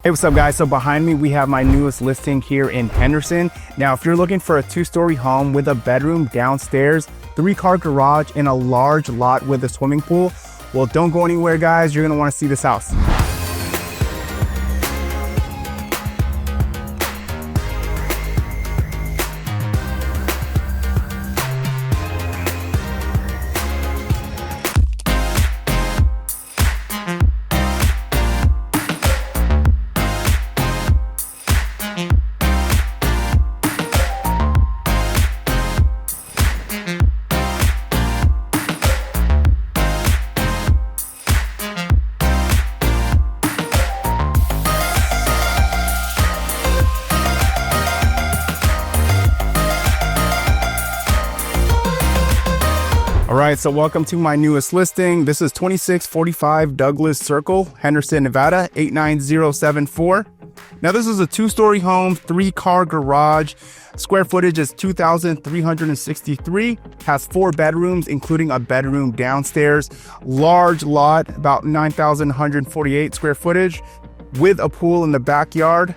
Hey, what's up guys? So behind me, we have my newest listing here in Henderson. Now, if you're looking for a 2-story home with a bedroom downstairs, 3-car garage, and a large lot with a swimming pool, well, don't go anywhere guys. You're gonna wanna see this house. All right, so welcome to my newest listing. This is 2645 Douglas Circle, Henderson, Nevada, 89074. Now this is a 2-story home, 3-car garage. Square footage is 2,363, has 4 bedrooms, including a bedroom downstairs. Large lot, about 9,148 square footage with a pool in the backyard.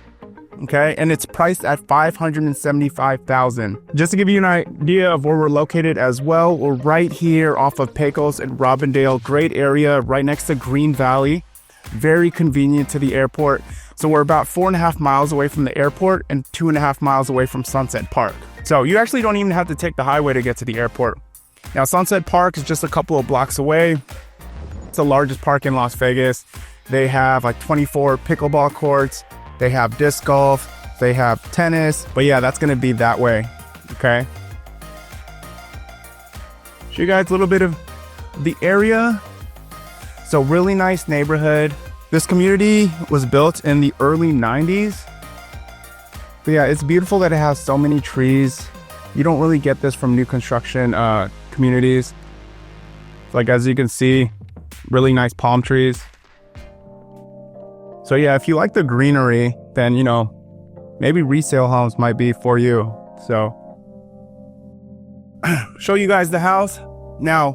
Okay, and it's priced at $575,000. Just to give you an idea of where we're located as well, we're right here off of Pecos and Robindale. Great area, right next to Green Valley. Very convenient to the airport. So we're about 4.5 miles away from the airport and 2.5 miles away from Sunset Park. So you actually don't even have to take the highway to get to the airport. Now, Sunset Park is just a couple of blocks away. It's the largest park in Las Vegas. They have like 24 pickleball courts. They have disc golf, they have tennis, but yeah, that's gonna be that way, okay? Show you guys a little bit of the area. So really nice neighborhood. This community was built in the early 90s. But yeah, it's beautiful that it has so many trees. You don't really get this from new construction communities. Like as you can see, really nice palm trees. So yeah, if you like the greenery, then, you know, maybe resale homes might be for you. So, show you guys the house. Now,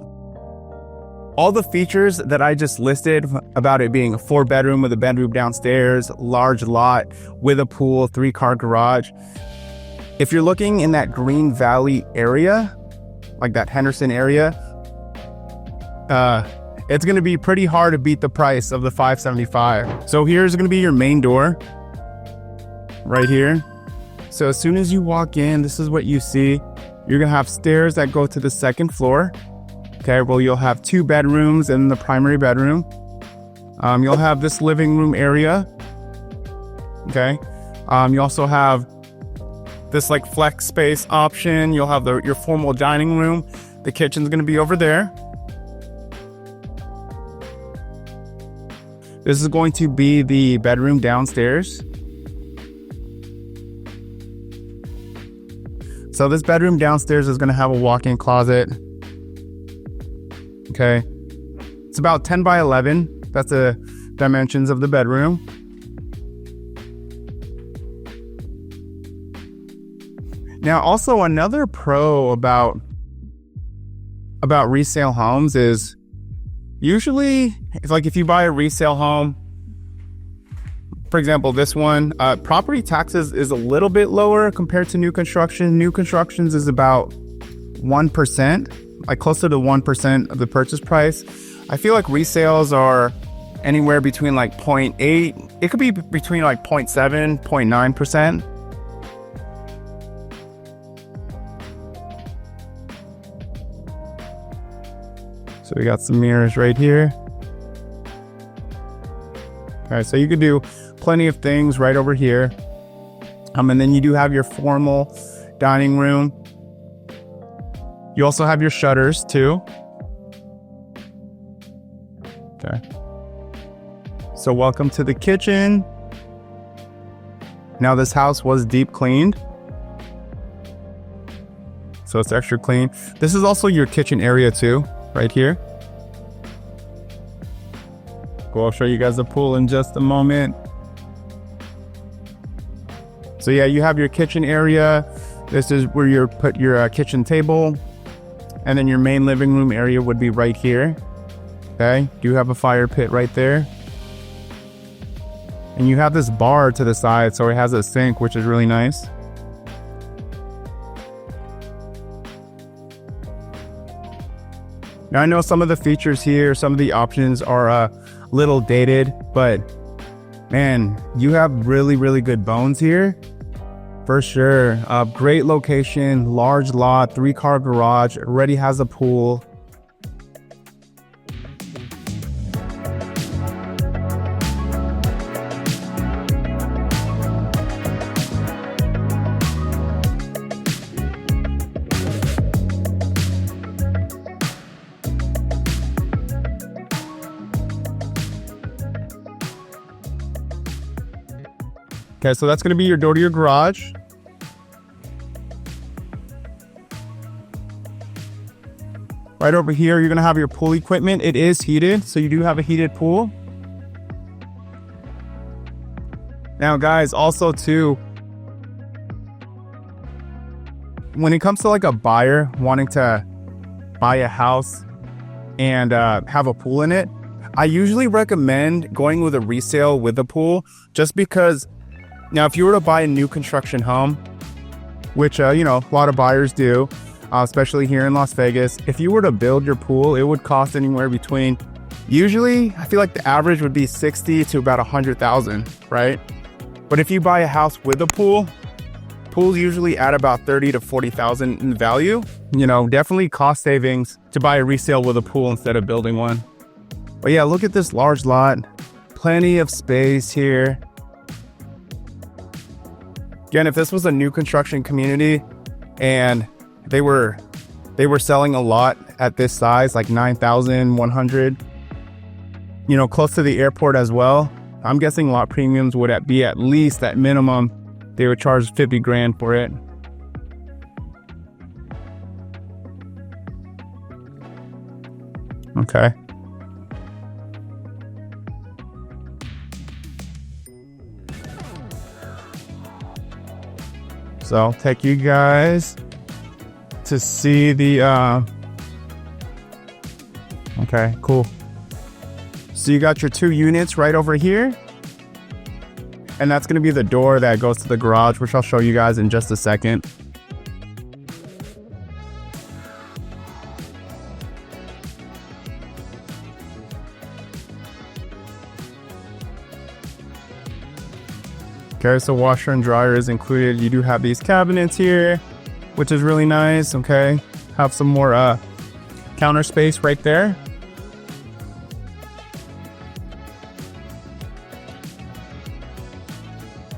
all the features that I just listed about it being a 4-bedroom with a bedroom downstairs, large lot with a pool, 3-car garage. If you're looking in that Green Valley area, like that Henderson area, it's going to be pretty hard to beat the price of the $575. So here's going to be your main door right here. So as soon as you walk in, this is what you see. You're going to have stairs that go to the 2nd floor. Okay, well, you'll have 2 bedrooms in the primary bedroom. You'll have this living room area. Okay. You also have this like flex space option. You'll have your formal dining room. The kitchen's going to be over there. This is going to be the bedroom downstairs. So this bedroom downstairs is going to have a walk-in closet. Okay. It's about 10 by 11. That's the dimensions of the bedroom. Now, also another pro about resale homes is usually, if you buy a resale home, for example, this one, property taxes is a little bit lower compared to new construction. New constructions is about 1%, like closer to 1% of the purchase price. I feel like resales are anywhere between like 0.8, it could be between like 0.7, 0.9%. So we got some mirrors right here. All right, so you could do plenty of things right over here. And then you do have your formal dining room. You also have your shutters too. Okay. So welcome to the kitchen. Now this house was deep cleaned, so it's extra clean. This is also your kitchen area too, right here. Cool, I'll show you guys the pool in just a moment. So yeah, you have your kitchen area. This is where you put your kitchen table. And then your main living room area would be right here. Okay, do have a fire pit right there. And you have this bar to the side, so it has a sink, which is really nice. Now I know some of the features here, some of the options are a little dated, but man, you have really, really good bones here. For sure. Great location, large lot, 3-car garage, already has a pool. Okay, so that's going to be your door to your garage. Right over here, you're going to have your pool equipment. It is heated, so you do have a heated pool. Now, guys, also too, when it comes to like a buyer wanting to buy a house and have a pool in it, I usually recommend going with a resale with a pool, just because now if you were to buy a new construction home, which you know, a lot of buyers do, especially here in Las Vegas, if you were to build your pool, it would cost anywhere between, usually I feel like the average would be 60 to about 100,000, right? But if you buy a house with a pool, pools usually add about 30 to 40,000 in value. You know, definitely cost savings to buy a resale with a pool instead of building one. But yeah, look at this large lot, plenty of space here. Again, if this was a new construction community and they were selling a lot at this size, like 9,100, you know, close to the airport as well, I'm guessing lot premiums would be at least, at minimum, they would charge 50 grand for it. Okay. So I'll take you guys to see the, okay, cool. So you got your 2 units right over here. And that's gonna be the door that goes to the garage, which I'll show you guys in just a second. Okay, so washer and dryer is included. You do have these cabinets here, which is really nice, okay? Have some more counter space right there.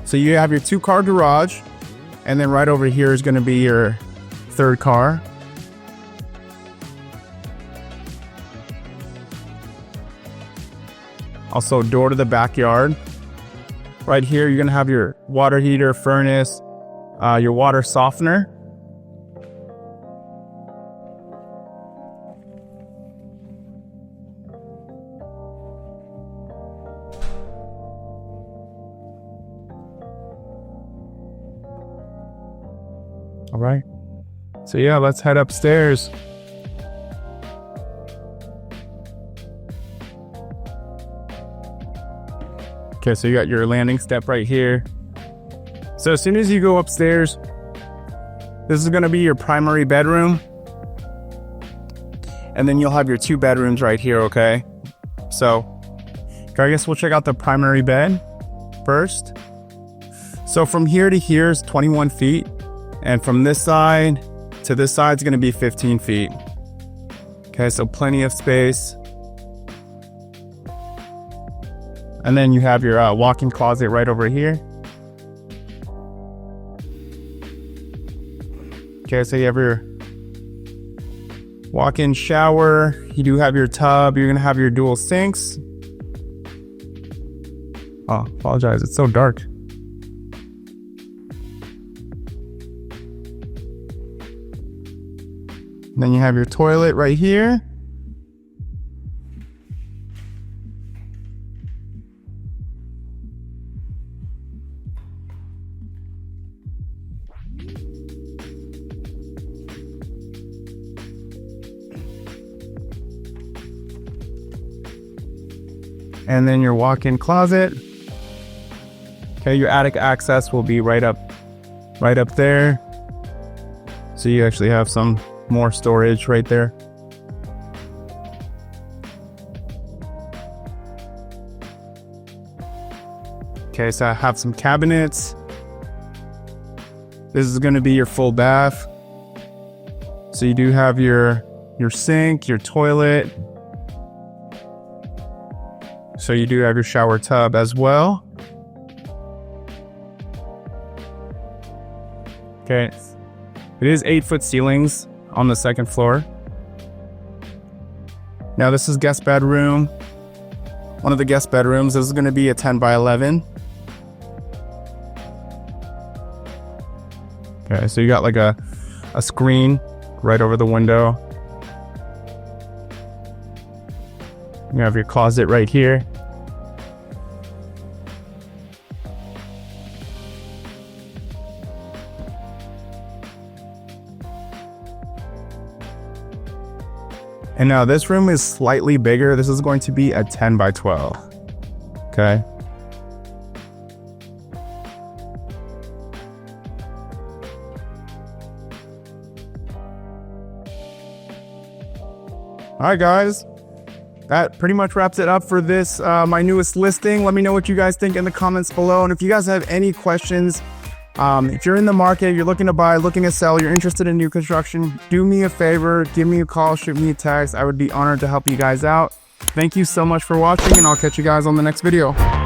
So you have your 2-car garage, and then right over here is gonna be your 3rd car. Also, door to the backyard. Right here, you're gonna have your water heater, furnace, your water softener. All right. So yeah, let's head upstairs. Okay, so you got your landing step right here. So as soon as you go upstairs, this is gonna be your primary bedroom. And then you'll have your 2 bedrooms right here, okay? So, I guess we'll check out the primary bed first. So from here to here is 21 feet. And from this side to this side is gonna be 15 feet. Okay, so plenty of space. And then you have your walk-in closet right over here. Okay, so you have your walk-in shower. You do have your tub. You're gonna have your dual sinks. Oh, apologize, it's so dark. And then you have your toilet right here. And then your walk-in closet. Okay, your attic access will be right up there. So you actually have some more storage right there. Okay, so I have some cabinets. This is going to be your full bath. So you do have your sink, your toilet. So you do have your shower tub as well. Okay, it is 8-foot ceilings on the second floor. Now this is guest bedroom. One of the guest bedrooms. This is going to be a 10 by 11. Okay, so you got like a screen right over the window. You have your closet right here. And now this room is slightly bigger. This is going to be a 10 by 12. Okay. All right, guys. That pretty much wraps it up for this, my newest listing. Let me know what you guys think in the comments below. And if you guys have any questions, if you're in the market, you're looking to buy, looking to sell, you're interested in new construction, do me a favor, give me a call, shoot me a text. I would be honored to help you guys out. Thank you so much for watching, and I'll catch you guys on the next video.